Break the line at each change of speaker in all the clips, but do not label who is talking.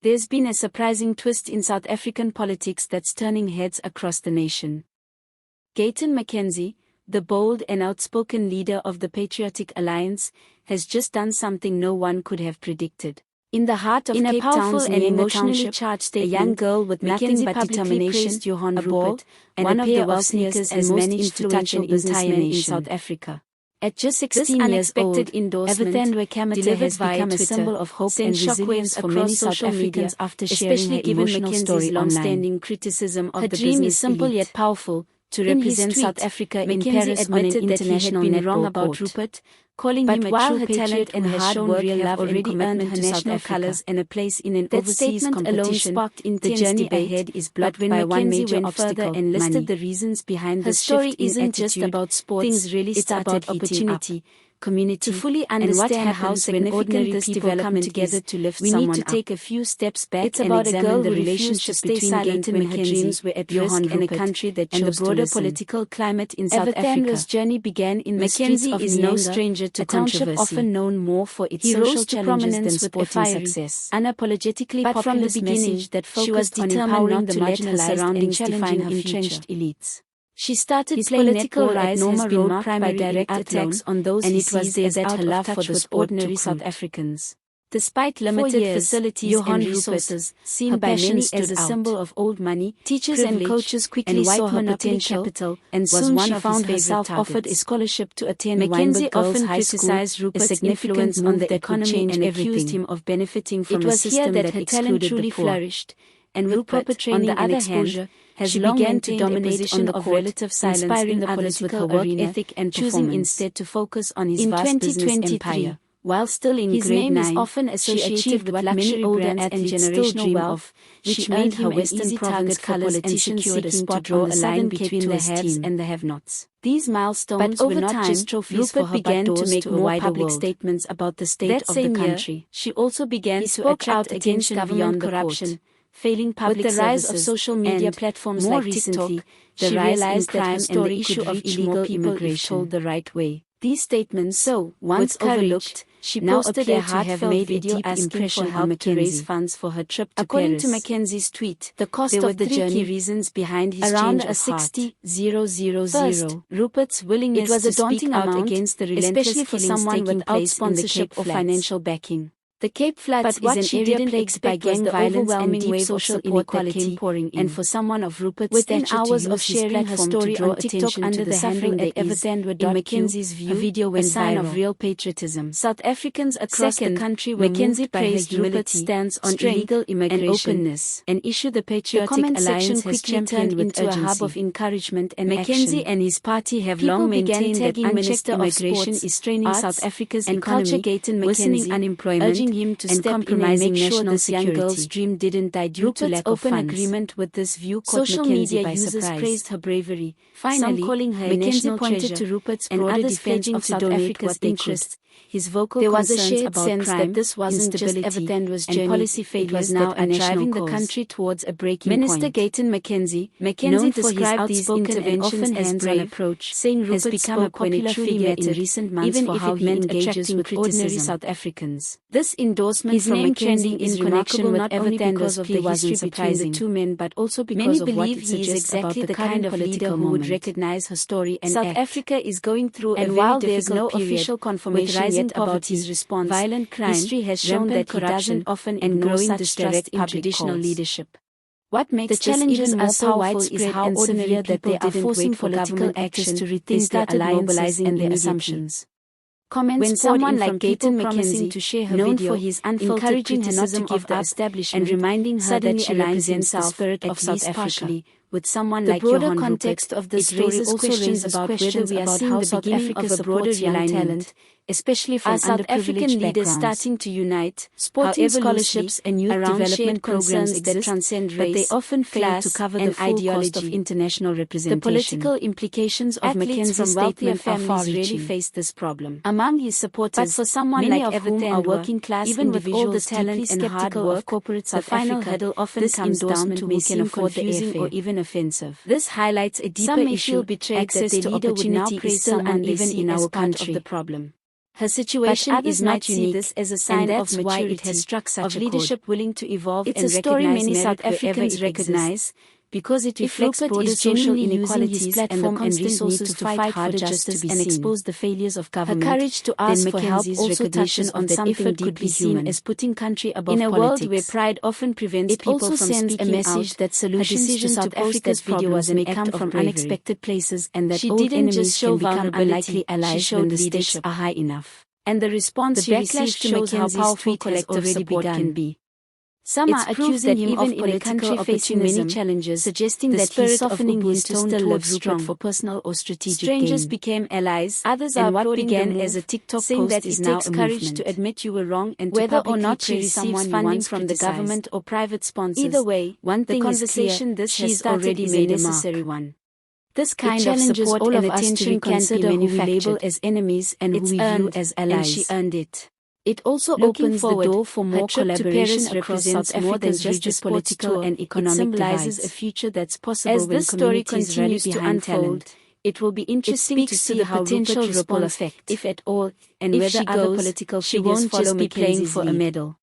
There's been a surprising twist in South African politics that's turning heads across the nation. Gayton McKenzie, the bold and outspoken leader of the Patriotic Alliance, has just done something no one could have predicted. In the heart of Cape Town's and emotionally charged statement, a young girl with nothing but determination, Johann Rupert, one of the wealthiest and most influential businessmen in South Africa. At just 16 years old, Endorsement delivered has become a symbol of hope and resilience for many South Africans after sharing her emotional story long-standing criticism of the business elite. Her dream is simple yet powerful, to represent South Africa in Paris on an international netball wrong about Rupert, calling him a true patriot and her hard work have already earned her national colours and a place in an overseas competition. The journey ahead is blocked by one major obstacle, and listed the reasons behind the story isn't just about sports, things really started opportunity, community, to fully understand how significant this development together to lift someone up. We need to take a few steps back and examine the relationship between Gayton McKenzie, Johann Rupert, and a country that chose the broader political climate in South Africa. Journey began in the streets of is no stranger to controversy, often known more for its social challenges than sporting success. Unapologetically populist message that focused on empowering the marginalized and challenging entrenched elites. She started playing netball at Norma Road Primary by direct attacks on those and it was there that her love for the ordinary South Africans. Despite limited facilities and resources, seen by many as a symbol of old money, teachers and coaches quickly saw her potential, and soon she found herself offered a scholarship to attend Mackenzie often criticized Rupert's influence on the economy and accused him of benefiting from a system that her talent truly flourished. And Rupert, on the other hand, has long began to dominate on the court, relative silence inspiring the others with her work ethic and choosing instead to focus on his vast business empire. While still in his grade 9, is often associated with what many older athletes still dream of, which made her Western Province colors and secured a spot draw a line between the haves and the have-nots. These milestones were not just trophies for her, began to make more public statements about the state of the country. She also began to attract attention beyond corruption, failing public with the rise of social media platforms like TikTok, she realized that her story and the issue of illegal immigration told the right way. These statements, once overlooked, she posted a heartfelt video asking for help to raise funds for her trip to Paris. According to Mackenzie's tweet, the cost of the journey reasons behind his around change of heart. First, Rupert's willingness to speak out against the relentless for someone without sponsorship or financial backing. The Cape Flats is an area plagued by gang violence and deep social inequality, and for someone of Rupert's stature hours of sharing her story on TikTok under the handle at Evertand in Mackenzie's view, a video went sign of real patriotism. South Africans across the country were Mackenzie praised Rupert's stance on illegal immigration, openness, and issue the Patriotic Alliance has championed into a hub of encouragement and Mackenzie and his party have long maintained that unchecked immigration is straining South Africa's economy, worsening unemployment, him to step in and make sure this young girl's dream didn't die due to lack of funds. Agreement with this view caught social media users praised her bravery. Finally, some calling her a national pointed to Rupert's broader defense of South Africa's interests. His vocal there was a shared sense that this wasn't just Evertand was journey, policy failures now are driving the country towards a breaking Minister point. Gayton McKenzie, known for his outspoken and often hands-on approach, saying Rupert has become a popular figure in recent months even for how he engages with ordinary South Africans. This endorsement from Mackenzie is remarkable not only because of the history between the two men but also because of what it suggests about the kind of leader who would recognize her story and South Africa is going through a very difficult period official confirmation yet about his response. Violent crime, history has shown that he doesn't often ignore such distrust in traditional leadership. What makes the challenges are so widespread and severe that they are forcing political actors to rethink their alliances and their assumptions. Comments when someone like Gayton McKenzie to share her known video, for his unfiltered criticism of the establishment and reminding her that she represents the spirit of South Africa. With someone like Johann Rupert, the broader context of the story also raises about whether we are seeing the beginning of a broader realignment, especially from South African leaders starting to unite, sporting scholarships and youth development programs that transcend race, but they often fail to cover the full cost of international representation. The political implications of Mackenzie's statement are far really face this problem. Among his supporters, but for someone like Evertand are working class even with all the talent and hard work of corporate South Africa, the final hurdle often comes down to who can afford the airfare or even offensive. This highlights a deeper issue betrayed access that the leader would now praise still uneven in our country of the problem. Her situation is not unique,
this as a sign
and that's
of
why
maturity,
it has struck such
of
a
leadership
chord.
willing to evolve
It's
and
a story
recognize
many
merit
South Africans recognize, because it reflects
Rupert
broader
is
social
genuinely using
inequalities
his platform
and the constant
resources
need
to
to fight
harder
for
just to
justice
be
and
seen.
expose the failures of government.
Her courage to ask for help
Mackenzie's
also
recognition
touches
of
on
that
something
effort could
deeply
be seen
human.
as putting country above
In a
politics.
world where pride often prevents
It
people
also
from
sends a
speaking
message
out,
that solutions
decision
to
to
South
post
Africa's
that video was
problems
an
may
act
come
of
from
bravery.
unexpected places, and that
She
old
didn't
enemies
just show
can become
vulnerability,
unlikely allies
she showed
when the stakes
leadership.
are high enough.
And the response
The
she
backlash
received
to
shows how
Mackenzie's
powerful
tweet has
collective
already
support
begun.
can be. Some
It's
are
proof
accusing
that
him
even
of
in a country
political
facing many
opportunism,
challenges,
suggesting
the
that
spirit
he's
of
softening his
Ubuntu
tone
still
towards
lives
Rupert
strong.
for personal or strategic
Strangers
gain.
became allies,
Others
and
are
what
applauding
began
the move,
as a TikTok
saying
post
that
is
it
now
takes
a
courage
movement.
to admit you were wrong and to
Whether or
publicly
not she
praise someone
receives
you
funding
once
from the
criticized.
government or private sponsors,
Either way,
one
the
thing
conversation
is clear,
this
she's
has started
already
is a
made a
necessary
mark.
one.
This
It
kind of
challenges
support
all
and
of us to
attention can't be
reconsider who we label
manufactured,
as enemies and who
it's
we view
earned,
as
and
allies.
she earned it.
It also
Looking
opens
forward,
the door for more
her trip to
collaboration
Paris
across
represents
South
more than
Africa's
just a
rigid
sports
political
tour,
and
it
economic
symbolizes
divides.
a future that's possible
As
when
this story
communities rally
continues to
behind
unfold,
talent.
it will be interesting to
speaks
see
to the
how
potential
Rupert
ripple
responds,
effect.
if at all, and
If
whether
she
other
goes,
political
she
figures
won't
follow
just be playing
Mackenzie's
for a
lead.
medal.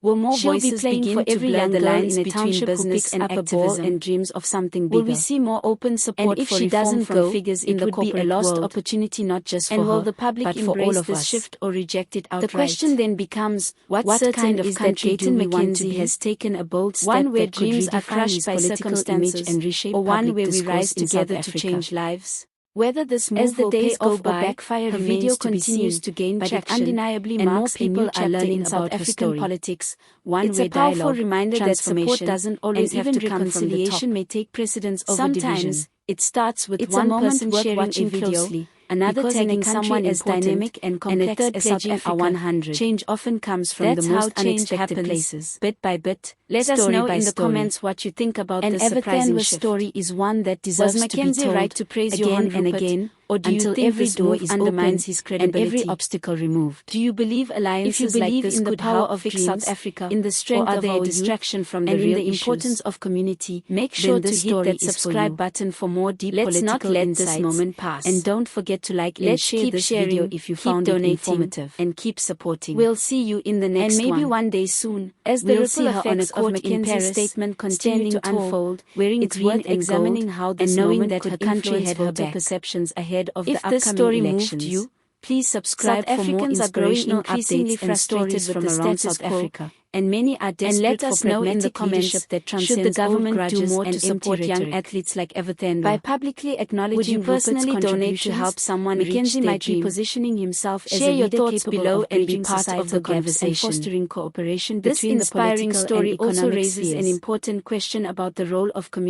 Will more
She'll be
voices
playing
begin
for
to
every
blur
young
the
girl
lines
in a
between
township who
business
picks
and
up a ball
activism?
and dreams of something
Will
bigger?
we see more open support
And if
for
she
reform
doesn't
from
go,
figures in
it
the
would be a
corporate
lost
world?
opportunity not just
And
for
will
her,
the public
but for all
embrace
of
this
us.
shift or reject it outright?
The question then becomes,
What's
what
certain
kind of
is that
country do
Gayton
we want to
McKenzie
be?
has taken a bold step
One where
that could
dreams are
redefine
crushed
his
by
political
circumstances,
image and reshape
or one
public
where we
discourse
rise
in South
together to
Africa.
change lives.
Whether this move
As the
will
days
pay off
go
or
by,
backfire
her
remains
video
to be
continues
seen,
to gain
but it
traction,
undeniably
and more
marks a
people
new
are
chapter
learning
in South
about her
African
story.
politics.
It's
One-way
a powerful
dialogue,
reminder that support
transformation,
doesn't always
and
have
even
to come from the top.
reconciliation may take precedence over
Sometimes,
division.
it starts with
It's
one
a moment
person
worth
sharing a
watching
video,
closely,
another
because
tagging
in a country
someone
as
important,
dynamic and
and a
complex
third
as South
pledging
Africa,
a 100.
change often comes from
That's
the
how
most
change
unexpected
happens,
places.
bit by bit,
Let us
story
know
by
in the
story.
comments what you think about
And
this
Everton
surprising
was
shift.
story is one that
Was
deserves to be
Mackenzie
told
right to praise
again
Johann
and
Rupert,
again,
or do you
until
think
every
this
door
move
is
undermines
open
his
and
credibility?
every obstacle removed?
Do you believe alliances
If you believe
like this
in the
could
power
help
of
fix
dreams,
South Africa,
in the strength
or are
of
they
our
a
youth,
distraction from the
and in
real
the importance
issues?
of community,
Make
then
sure
the
to hit
story
that
is for
subscribe
you.
button for more deep
Let's not
political
let
insights.
this moment pass.
And don't forget to like and
Let's
share
keep
this
sharing,
video if you
keep
found it
donating,
informative.
and keep supporting.
We'll see you in the next
And maybe
one.
one day soon,
As the
we'll
ripple
see her on a
effects of
court in
Mackenzie's
Paris,
statement continue
standing
to
tall,
unfold,
wearing
it's
green
worth
and
examining
gold,
how this
and knowing
moment
that
could
her country
influence
had her
voter
back.
perceptions ahead of
If
the
this
upcoming
story
elections.
moved you,
Please subscribe
South
for more
Africans are growing
inspirational
increasingly
updates and
frustrated
stories
with
from
the
around
status
South
quo,
Africa.
and many are
And
desperate
let
for
us know in the
pragmatic leadership
comments,
that
should the
transcends old
government do
grudges
more
and
to support
empty
young
rhetoric.
athletes like Everton?
By publicly
Would
acknowledging
you
Rupert's
personally donate to
contributions,
help someone
Mackenzie
reach their
might be
dream?
positioning himself as
Share
a
your
leader
thoughts
capable
below
of
and be
bridging
part of
societal
the
gaps and
conversation.
fostering cooperation
This
between the
inspiring
political
story
and
also
economic
raises an
spheres.
important question about the role of community